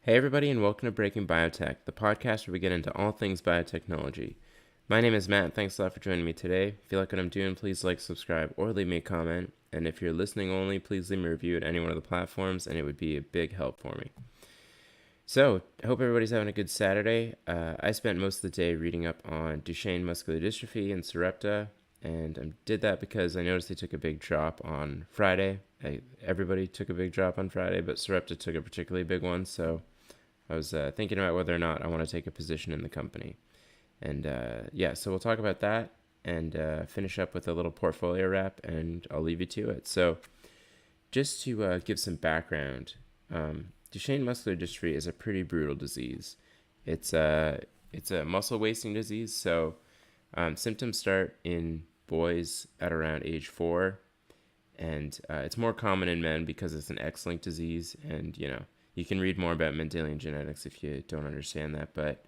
Hey everybody, and welcome to Breaking Biotech, the podcast where we get into all things biotechnology. My name is Matt. Thanks a lot for joining me today. If you like what I'm doing, please like, subscribe, or leave me a comment. And if you're listening only, please leave me a review at any one of the platforms, and it would be a big help for me. So, I hope everybody's having a good Saturday. I spent most of the day reading up on Duchenne Muscular Dystrophy and Sarepta, and I did that because I noticed they took a big drop on Friday. Everybody took a big drop on Friday, but Sarepta took a particularly big one, so I was thinking about whether or not I want to take a position in the company. And so we'll talk about that and finish up with a little portfolio wrap, and I'll leave you to it. So just to give some background, Duchenne muscular dystrophy is a pretty brutal disease. It's a muscle wasting disease, so symptoms start in boys at around age 4, and it's more common in men because it's an X-linked disease, and you can read more about Mendelian genetics if you don't understand that, but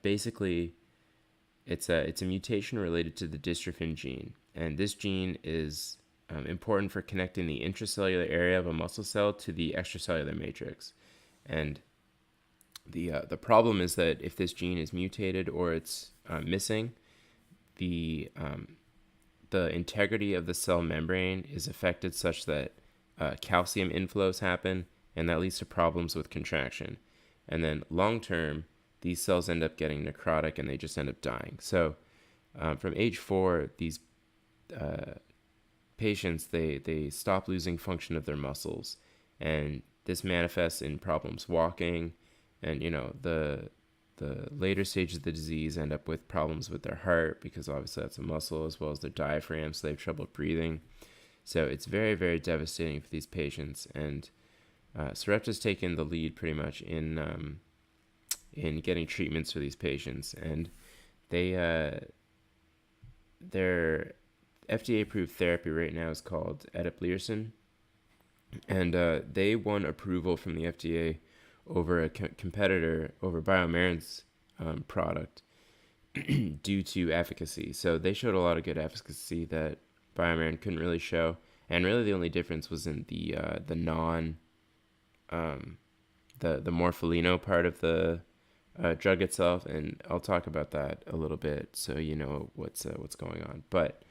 basically it's a mutation related to the dystrophin gene, and this gene is important for connecting the intracellular area of a muscle cell to the extracellular matrix. And the problem is that if this gene is mutated or it's missing, the integrity of the cell membrane is affected such that calcium inflows happen, and that leads to problems with contraction. And then long term, these cells end up getting necrotic and they just end up dying. So from age 4, these patients, they stop losing function of their muscles. And this manifests in problems walking, and the later stages of the disease end up with problems with their heart, because obviously that's a muscle, as well as their diaphragm, so they have trouble breathing. So it's very, very devastating for these patients, and Sarepta's taken the lead pretty much in getting treatments for these patients, and their FDA-approved therapy right now is called Eteplirsen, and they won approval from the FDA over a competitor, over BioMarin's product, due to efficacy. So they showed a lot of good efficacy that BioMarin couldn't really show, and really the only difference was in the morpholino part of the drug itself, and I'll talk about that a little bit so you know what's going on. But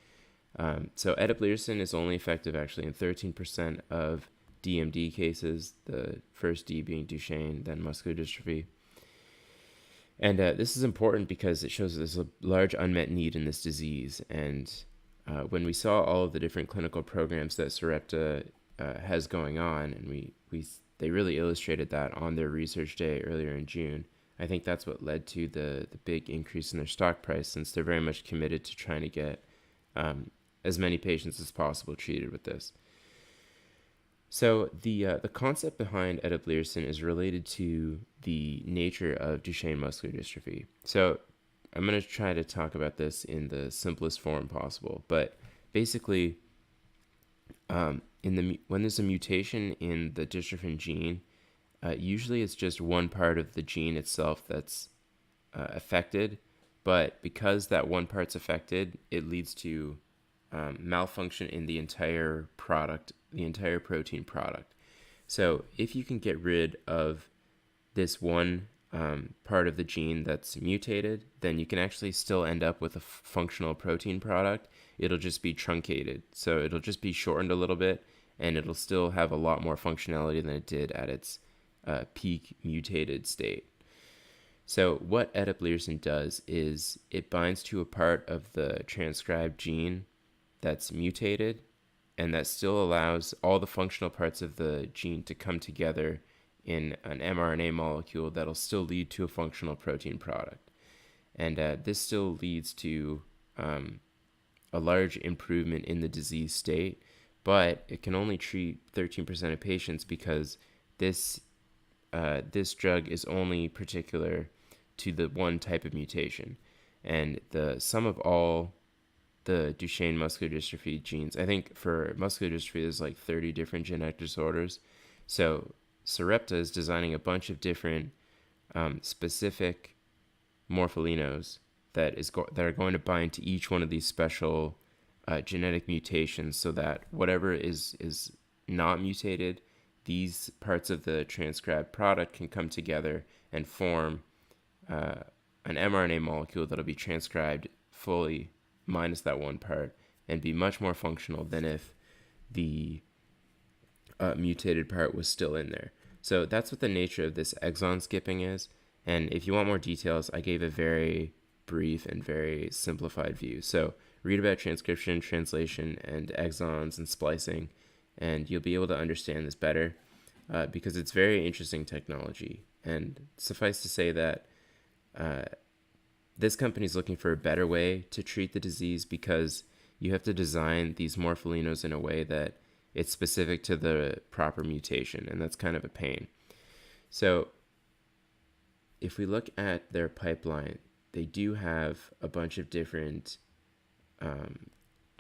so Eteplirsen is only effective actually in 13% of DMD cases, the first D being Duchenne, then muscular dystrophy. And this is important because it shows there's a large unmet need in this disease. And when we saw all of the different clinical programs that Sarepta has going on, and they really illustrated that on their research day earlier in June. I think that's what led to the big increase in their stock price, since they're very much committed to trying to get as many patients as possible treated with this. So the concept behind Eteplirsen is related to the nature of Duchenne muscular dystrophy. So I'm going to try to talk about this in the simplest form possible, but basically, when there's a mutation in the dystrophin gene, usually it's just one part of the gene itself that's affected, but because that one part's affected, it leads to malfunction in the entire product, the entire protein product. So if you can get rid of this one part of the gene that's mutated, then you can actually still end up with a functional protein product. It'll just be truncated, so it'll just be shortened a little bit, and it'll still have a lot more functionality than it did at its peak mutated state. So what Eteplirsen does is it binds to a part of the transcribed gene that's mutated, and that still allows all the functional parts of the gene to come together in an mRNA molecule that'll still lead to a functional protein product. And this still leads to a large improvement in the disease state, but it can only treat 13% of patients because this drug is only particular to the one type of mutation. And the sum of all the Duchenne muscular dystrophy genes, I think for muscular dystrophy there's like 30 different genetic disorders. So Sarepta is designing a bunch of different specific morpholinos that are going to bind to each one of these special genetic mutations, so that whatever is not mutated these parts of the transcribed product can come together and form an mRNA molecule that'll be transcribed fully minus that one part and be much more functional than if the mutated part was still in there. So that's what the nature of this exon skipping is. And if you want more details, I gave a very brief and very simplified view. So read about transcription, translation, and exons and splicing, and you'll be able to understand this better because it's very interesting technology. And suffice to say that this company is looking for a better way to treat the disease because you have to design these morpholinos in a way that it's specific to the proper mutation, and that's kind of a pain. So if we look at their pipeline, they do have a bunch of different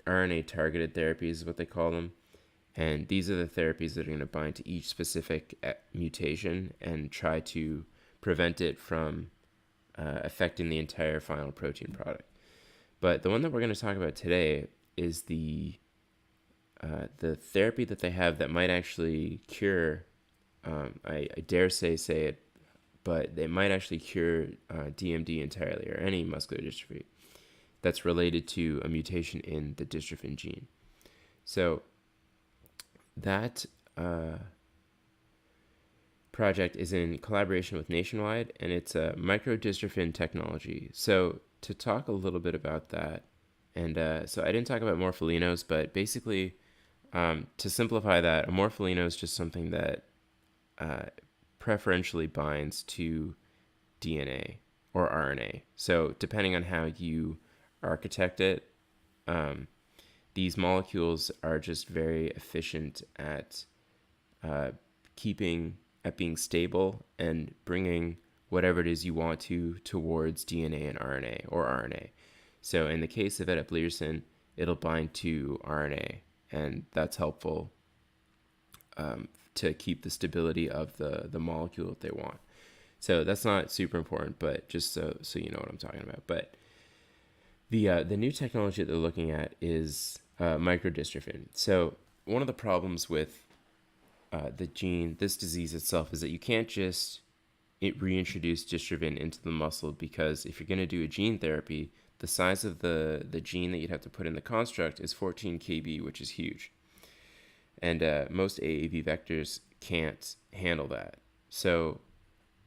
RNA targeted therapies is what they call them. And these are the therapies that are going to bind to each specific mutation and try to prevent it from affecting the entire final protein product. But the one that we're going to talk about today is the therapy that they have that might actually cure, I dare say it, but they might actually cure DMD entirely or any muscular dystrophy that's related to a mutation in the dystrophin gene. So that project is in collaboration with Nationwide, and it's a Micro-Dystrophin technology. So to talk a little bit about that, and so I didn't talk about morpholinos, but basically, to simplify that, a morpholino is just something that preferentially binds to DNA or RNA. So depending on how you architect it, these molecules are just very efficient at being stable and bringing whatever it is you want to towards DNA and RNA or RNA. So in the case of eteplirsen, it'll bind to RNA, and that's helpful to keep the stability of the molecule that they want. So that's not super important, but just so you know what I'm talking about. But the new technology that they're looking at is microdystrophin. So one of the problems with this disease itself, is that you can't just reintroduce dystrophin into the muscle, because if you're going to do a gene therapy, the size of the gene that you'd have to put in the construct is 14 kb, which is huge. And most AAV vectors can't handle that. So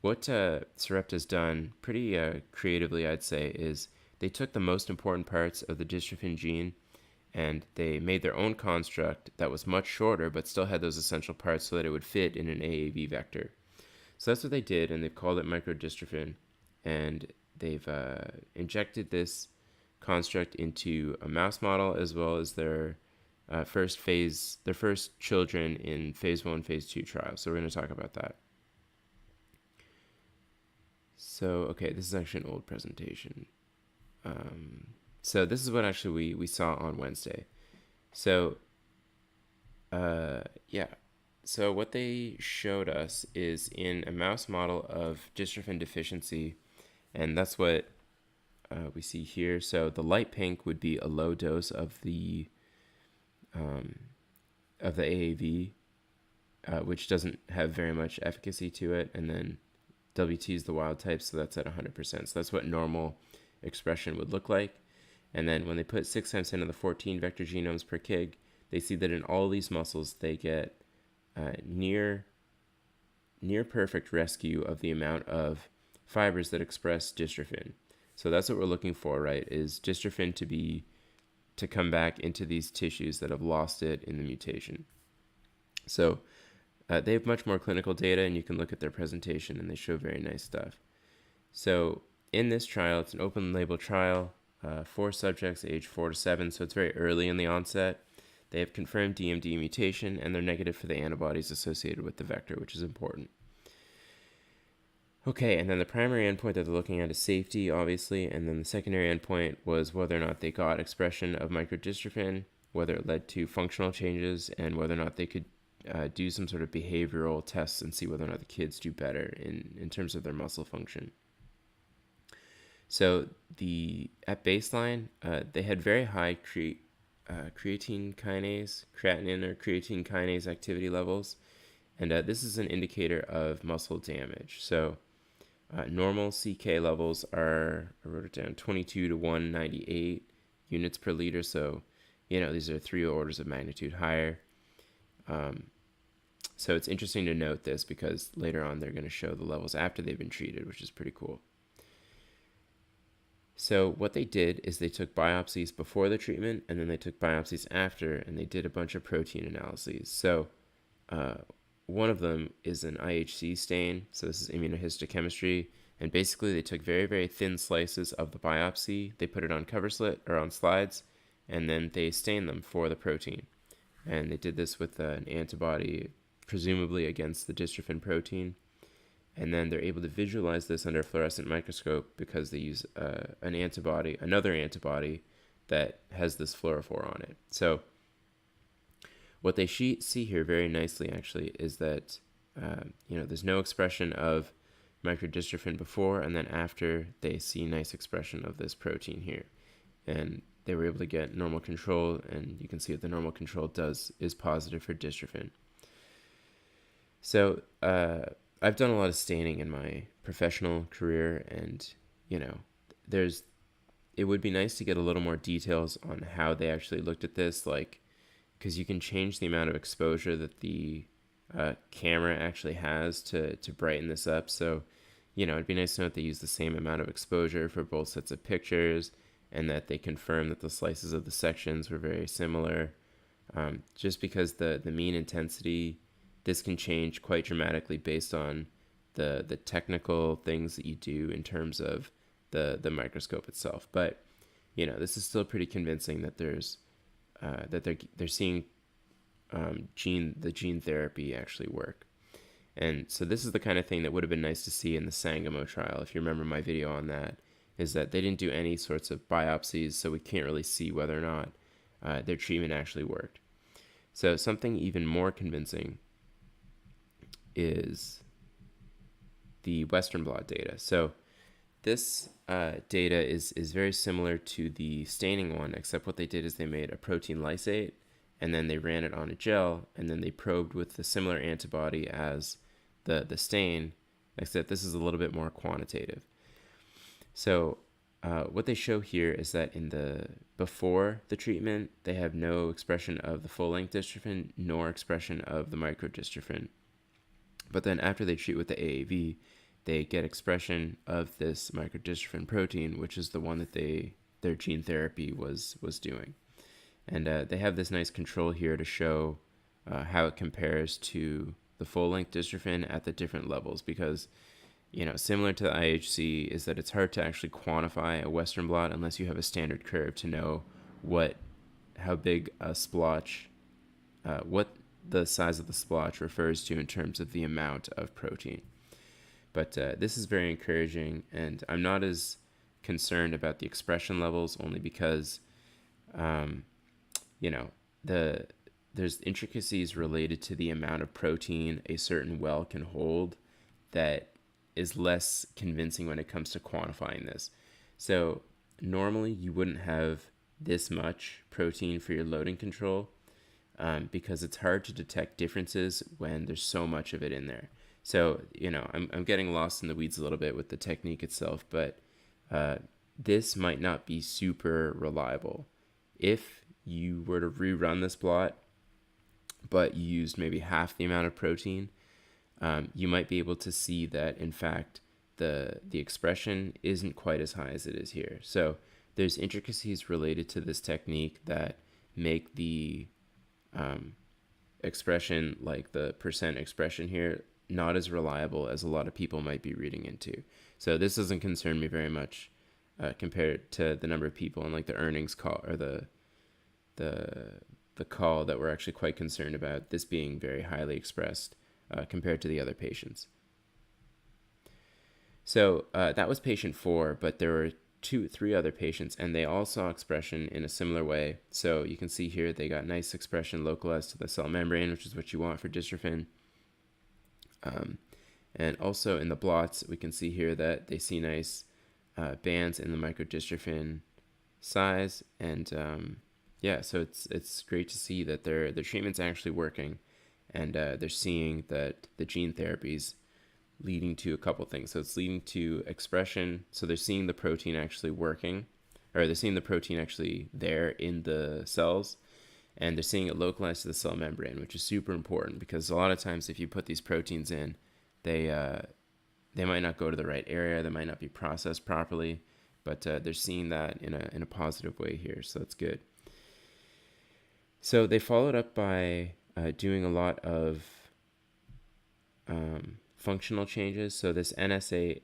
what Sarepta's done pretty creatively, I'd say, is they took the most important parts of the dystrophin gene and they made their own construct that was much shorter but still had those essential parts so that it would fit in an AAV vector. So that's what they did, and they've called it microdystrophin, and they've injected this construct into a mouse model as well as their first children in phase 1, phase 2 trials. So we're going to talk about that. So, okay, this is actually an old presentation. So this is what actually we saw on Wednesday. So, yeah. So what they showed us is in a mouse model of dystrophin deficiency, and that's what we see here. So the light pink would be a low dose of the AAV, which doesn't have very much efficacy to it, and then WT is the wild type, so that's at 100%. So that's what normal expression would look like. And then when they put 6 times 10 to the 14 vector genomes per kg, they see that in all these muscles they get near perfect rescue of the amount of fibers that express dystrophin. So that's what we're looking for, right? Is dystrophin to come back into these tissues that have lost it in the mutation. So they have much more clinical data, and you can look at their presentation, and they show very nice stuff. So in this trial, it's an open label trial, 4 subjects aged 4 to 7, so it's very early in the onset. They have confirmed DMD mutation, and they're negative for the antibodies associated with the vector, which is important. Okay, and then the primary endpoint that they're looking at is safety, obviously, and then the secondary endpoint was whether or not they got expression of microdystrophin, whether it led to functional changes, and whether or not they could do some sort of behavioral tests and see whether or not the kids do better in terms of their muscle function. So at baseline, they had very high creatine kinase activity levels, And this is an indicator of muscle damage. So normal CK levels are, I wrote it down, 22 to 198 units per liter. So, these are 3 orders of magnitude higher. So it's interesting to note this because later on they're going to show the levels after they've been treated, which is pretty cool. So what they did is they took biopsies before the treatment and then they took biopsies after, and they did a bunch of protein analyses. So one of them is an IHC stain. So this is immunohistochemistry. And basically they took very, very thin slices of the biopsy. They put it on cover slit or on slides, and then they stained them for the protein. And they did this with an antibody, presumably against the dystrophin protein. And then they're able to visualize this under a fluorescent microscope because they use another antibody that has this fluorophore on it. So what they see here very nicely actually is that there's no expression of microdystrophin before, and then after they see nice expression of this protein here. And they were able to get normal control, and you can see what the normal control is positive for dystrophin. So I've done a lot of staining in my professional career, and it would be nice to get a little more details on how they actually looked at this, like, because you can change the amount of exposure that the camera actually has to brighten this up. So it'd be nice to know that they use the same amount of exposure for both sets of pictures, and that they confirm that the slices of the sections were very similar. Just because the mean intensity, this can change quite dramatically based on the technical things that you do in terms of the microscope itself. But this is still pretty convincing that there's that they're seeing the gene therapy actually work. And so this is the kind of thing that would have been nice to see in the Sangamo trial. If you remember my video on that, is that they didn't do any sorts of biopsies, so we can't really see whether or not their treatment actually worked. So something even more convincing is the Western blot data. So this data is very similar to the staining one, except what they did is they made a protein lysate, and then they ran it on a gel, and then they probed with the similar antibody as the stain, except this is a little bit more quantitative. So what they show here is that before the treatment, they have no expression of the full-length dystrophin, nor expression of the microdystrophin. But then after they treat with the AAV, they get expression of this microdystrophin protein, which is the one that their gene therapy was doing. And they have this nice control here to show how it compares to the full-length dystrophin at the different levels, because similar to the IHC is that it's hard to actually quantify a Western blot unless you have a standard curve to know how big a splotch, what the size of the splotch refers to in terms of the amount of protein. But this is very encouraging, and I'm not as concerned about the expression levels, only because there's intricacies related to the amount of protein a certain well can hold that is less convincing when it comes to quantifying this. So normally you wouldn't have this much protein for your loading control because it's hard to detect differences when there's so much of it in there. So, I'm getting lost in the weeds a little bit with the technique itself, but this might not be super reliable. If you were to rerun this blot, but you used maybe half the amount of protein, you might be able to see that, in fact, the expression isn't quite as high as it is here. So there's intricacies related to this technique that make the expression, like the percent expression here, not as reliable as a lot of people might be reading into. So this doesn't concern me very much compared to the number of people and like the earnings call, or the call that we're actually quite concerned about this being very highly expressed compared to the other patients. So that was patient 4, but there were 3 other patients, and they all saw expression in a similar way. So you can see here they got nice expression localized to the cell membrane, which is what you want for dystrophin. And also in the blots, we can see here that they see nice bands in the microdystrophin size, and so it's great to see that their treatment's actually working. and they're seeing that the gene therapies leading to a couple things. So it's leading to expression. So they're seeing the protein actually working, or they're seeing the protein actually there in the cells, and they're seeing it localized to the cell membrane, which is super important because a lot of times if you put these proteins in, they might not go to the right area, they might not be processed properly, but they're seeing that in a positive way here, so that's good. So they followed up by doing a lot of functional changes. So this NSAA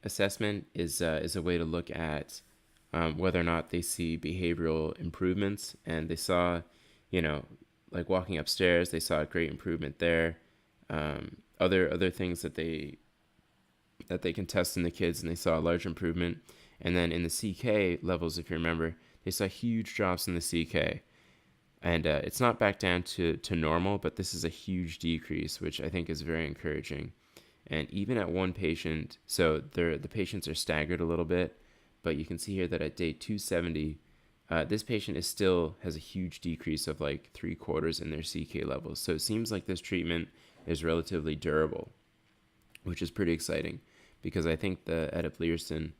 assessment is a way to look at whether or not they see behavioral improvements. And they saw, like walking upstairs, they saw a great improvement there. Other things that they can test in the kids, and they saw a large improvement. And then in the CK levels, if you remember, they saw huge drops in the CK. And it's not back down to normal, but this is a huge decrease, which I think is very encouraging. And even at one patient, so the patients are staggered a little bit, but you can see here that at day 270, this patient still has a huge decrease of like 3/4 in their CK levels. So it seems like this treatment is relatively durable, which is pretty exciting because I think the edaplirsen,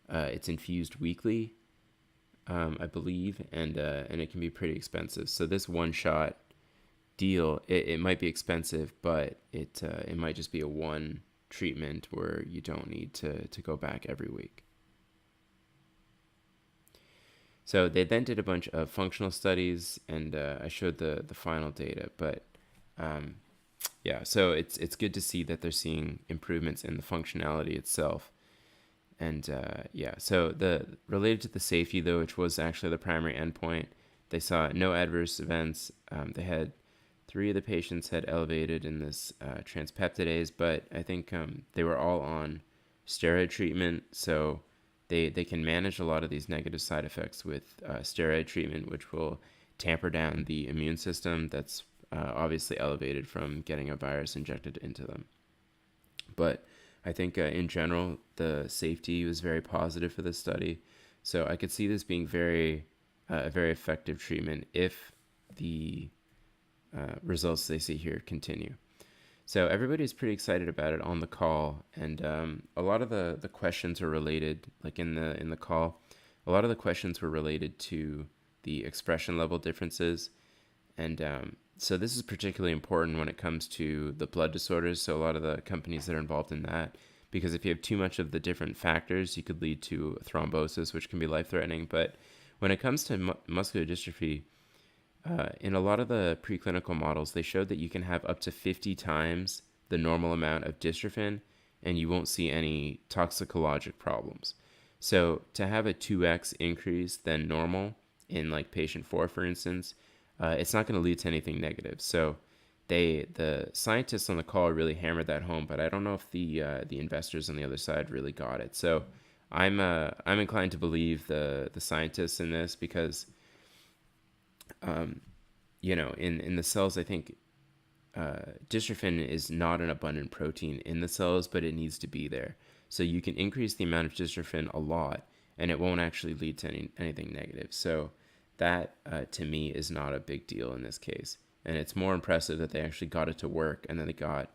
it's infused weekly, I believe, and it can be pretty expensive. So this one-shot deal, it might be expensive, but it might just be a one treatment where you don't need to go back every week. So they then did a bunch of functional studies, and I showed the final data. But yeah, so it's good to see that they're seeing improvements in the functionality itself. And yeah, so related to the safety, though, which was actually the primary endpoint, they saw no adverse events. They had 3 of the patients had elevated in this transpeptidase, but I think they were all on steroid treatment, so they can manage a lot of these negative side effects with steroid treatment, which will tamper down the immune system that's obviously elevated from getting a virus injected into them. But I think in general, the safety was very positive for this study. So I could see this being a very effective treatment if the results they see here continue. So everybody's pretty excited about it on the call, and a lot of the questions are related, like in the call, a lot of the questions were related to the expression level differences, and so this is particularly important when it comes to the blood disorders. So a lot of the companies that are involved in that, because if you have too much of the different factors, you could lead to thrombosis, which can be life-threatening. But when it comes to muscular dystrophy, in a lot of the preclinical models, they showed that you can have up to 50 times the normal amount of dystrophin, and you won't see any toxicologic problems. So to have a 2x increase than normal in like patient 4, for instance, it's not going to lead to anything negative. So the scientists on the call really hammered that home, but I don't know if the investors on the other side really got it. So I'm inclined to believe the scientists in this because in the cells, I think dystrophin is not an abundant protein in the cells, but it needs to be there. So you can increase the amount of dystrophin a lot, and it won't actually lead to anything negative. So that, to me, is not a big deal in this case. And it's more impressive that they actually got it to work, and then they got,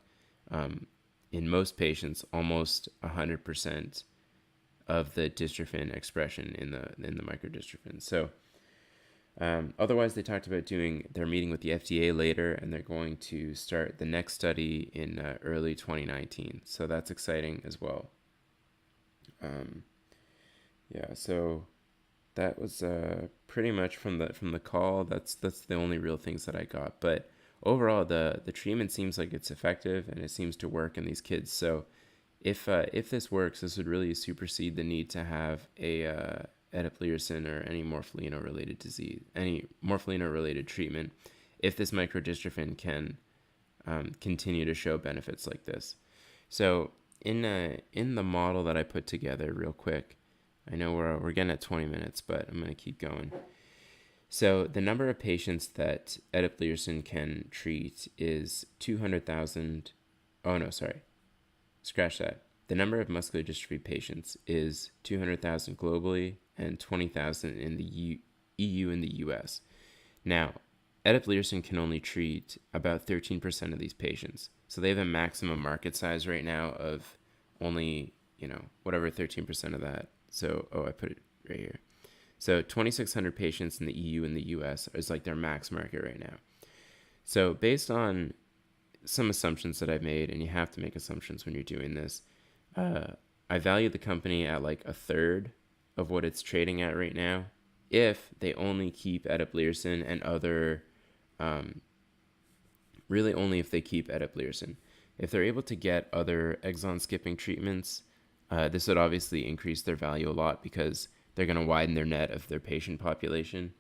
in most patients, almost 100% of the dystrophin expression in the microdystrophin. So otherwise, they talked about they're meeting with the FDA later, and they're going to start the next study in early 2019. So that's exciting as well. Yeah, so that was pretty much from the call. That's the only real things that I got. But overall, the treatment seems like it's effective, and it seems to work in these kids. So if this works, this would really supersede the need to have a edaplirsen or any morpholino-related disease, any morpholino-related treatment, if this microdystrophin can continue to show benefits like this. So in the model that I put together real quick, I know we're getting at 20 minutes, but I'm going to keep going. So the number of patients that edaplirsen can treat is 200,000. Oh, no, sorry. Scratch that. The number of muscular dystrophy patients is 200,000 globally and 20,000 in the EU and the US. Now, eteplirsen can only treat about 13% of these patients. So they have a maximum market size right now of only, whatever 13% of that. So, I put it right here. So 2,600 patients in the EU and the US is like their max market right now. So based on some assumptions that I've made, and you have to make assumptions when you're doing this, I value the company at like a third of what it's trading at right now if they only keep eteplirsen and other, really only if they keep eteplirsen. If they're able to get other exon skipping treatments, this would obviously increase their value a lot because they're going to widen their net of their patient population.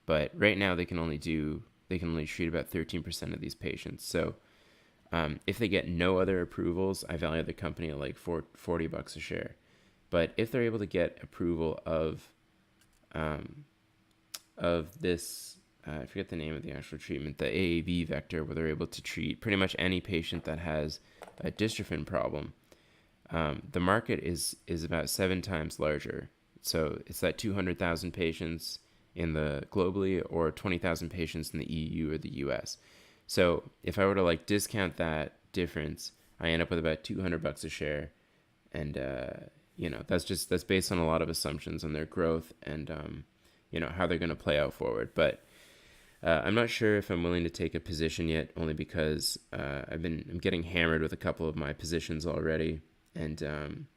But right now they can only treat about 13% of these patients. So if they get no other approvals, I value the company at like $40 a share. But if they're able to get approval of this, I forget the name of the actual treatment, the AAV vector, where they're able to treat pretty much any patient that has a dystrophin problem, the market is about 7 times larger. So it's that 200,000 patients in the globally or 20,000 patients in the EU or the US. So if I were to like discount that difference, I end up with about $200 a share, and that's based on a lot of assumptions on their growth and how they're going to play out forward. But I'm not sure if I'm willing to take a position yet, only because I'm getting hammered with a couple of my positions already, and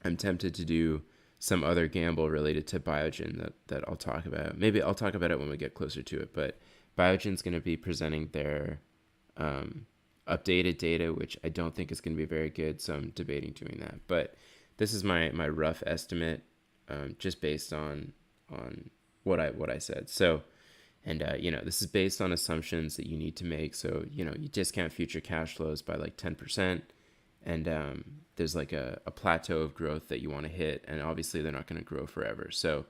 I'm tempted to do some other gamble related to Biogen that I'll talk about. Maybe I'll talk about it when we get closer to it, but Biogen's going to be presenting their updated data, which I don't think is going to be very good, so I'm debating doing that. But this is my rough estimate, just based on what I said. So, and this is based on assumptions that you need to make. So you discount future cash flows by like 10%, and there's like a plateau of growth that you want to hit, and obviously they're not going to grow forever. So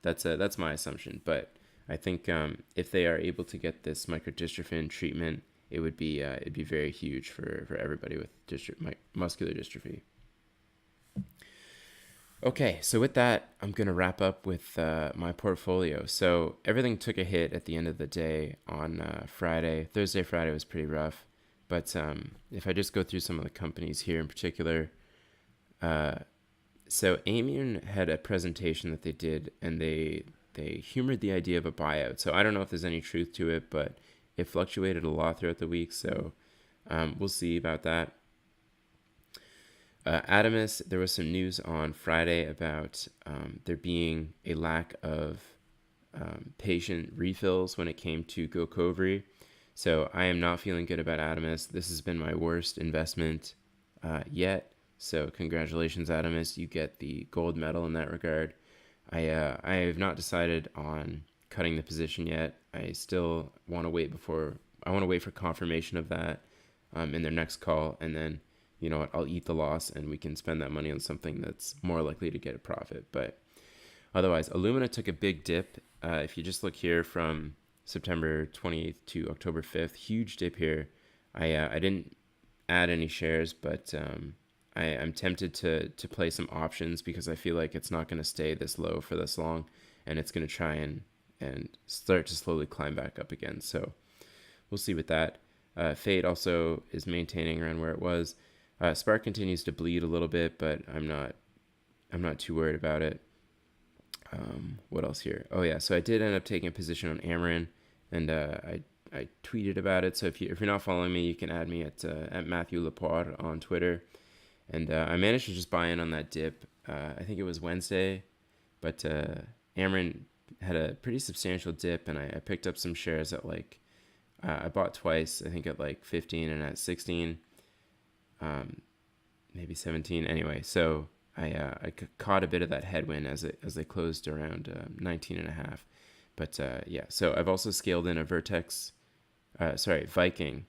that's my assumption. But I think if they are able to get this microdystrophin treatment, it'd be very huge for everybody with muscular dystrophy. Okay, so with that, I'm going to wrap up with my portfolio. So everything took a hit at the end of the day on Friday. Thursday, Friday was pretty rough. But if I just go through some of the companies here in particular, so Aimmune had a presentation that they did, and they humored the idea of a buyout. So I don't know if there's any truth to it, but it fluctuated a lot throughout the week. So we'll see about that. Adamus, there was some news on Friday about there being a lack of patient refills when it came to Gocovri. So I am not feeling good about Adamus. This has been my worst investment yet. So congratulations, Adamus. You get the gold medal in that regard. I have not decided on cutting the position yet. I still want to wait for confirmation of that in their next call, and then you know what, I'll eat the loss and we can spend that money on something that's more likely to get a profit. But otherwise, Illumina took a big dip. If you just look here from September 28th to October 5th, huge dip here. I didn't add any shares, but I'm tempted to play some options because I feel like it's not going to stay this low for this long, and it's going to try and start to slowly climb back up again. So we'll see with that. Fate also is maintaining around where it was. Spark continues to bleed a little bit, but I'm not too worried about it. What else here? Oh yeah, so I did end up taking a position on Amarin, and I tweeted about it. So if you're not following me, you can add me at Matthew Lapoire on Twitter. And I managed to just buy in on that dip. I think it was Wednesday, but Amarin had a pretty substantial dip, and I picked up some shares at like I bought twice. I think at like 15 and at 16. Maybe 17. Anyway, so I caught a bit of that headwind as they closed around 19 and a half. But yeah, so I've also scaled in a Viking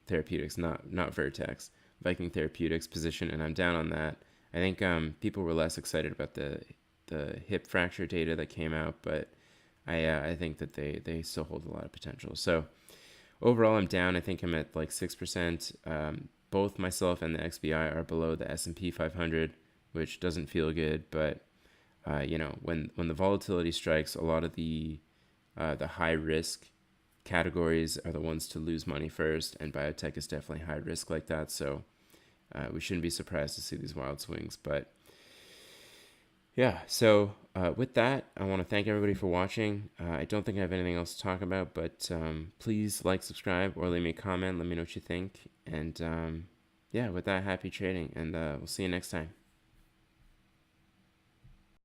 Therapeutics, not Vertex, Viking Therapeutics position, and I'm down on that. I think people were less excited about the hip fracture data that came out, but I think that they still hold a lot of potential. So overall, I'm down. I think I'm at like 6%. Both myself and the XBI are below the S&P 500, which doesn't feel good. But when the volatility strikes, a lot of the high risk categories are the ones to lose money first, and biotech is definitely high risk like that. So we shouldn't be surprised to see these wild swings. But yeah, so with that, I want to thank everybody for watching. I don't think I have anything else to talk about, but please like, subscribe, or leave me a comment. Let me know what you think. And yeah, with that, happy trading, and we'll see you next time.